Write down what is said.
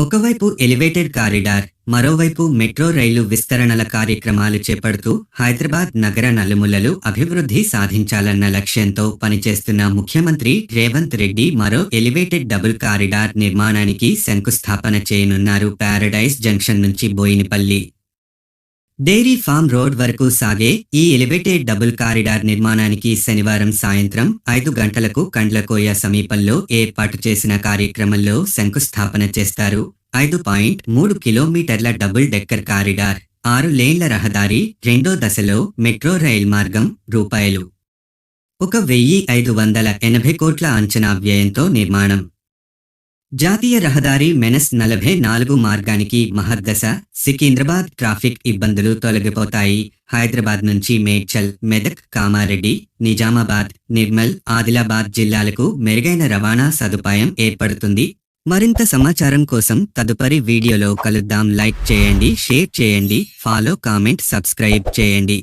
ఒకవైపు elevated corridor, మరోవైపు metro రైలు విస్తరణల కార్యక్రమాలు చేపడుతూ హైదరాబాద్ నగర నలుమూలలు అభివృద్ధి సాధించాలన్న లక్ష్యంతో పనిచేస్తున్న ముఖ్యమంత్రి రేవంత్ రెడ్డి మరో ఎలివేటెడ్ డబుల్ కారిడార్ నిర్మాణానికి శంకుస్థాపన చేయనున్నారు. ప్యారడైజ్ జంక్షన్ నుంచి బోయినపల్లి డైరీ ఫామ్ రోడ్ వరకు సాగే ఈ ఎలివేటెడ్ డబుల్ కారిడార్ నిర్మాణానికి శనివారం సాయంత్రం 5 గంటలకు కండ్లకోయ సమీపంలో ఏర్పాటు చేసిన కార్యక్రమంలో శంకుస్థాపన చేస్తారు. 5.3 కిలోమీటర్ల డబుల్ డెక్కర్ కారిడార్, 6 లేన్ల రహదారి, రెండో దశలో మెట్రో రైల్ మార్గం రూపాయలు 1,580 కోట్ల అంచనా వ్యయంతో నిర్మాణం. జాతీయ రహదారి మెనస్ 44 మార్గానికి మహర్దశ. సికింద్రాబాద్ ట్రాఫిక్ ఇబ్బందులు తొలగిపోతాయి. హైదరాబాద్ నుంచి మేడ్చల్, మెదక్, కామారెడ్డి, నిజామాబాద్, నిర్మల్, ఆదిలాబాద్ జిల్లాలకు మెరుగైన రవాణా సదుపాయం ఏర్పడుతుంది. మరింత సమాచారం కోసం తదుపరి వీడియోలో కలుద్దాం. లైక్ చేయండి, షేర్ చేయండి, ఫాలో, కామెంట్, సబ్స్క్రైబ్ చేయండి.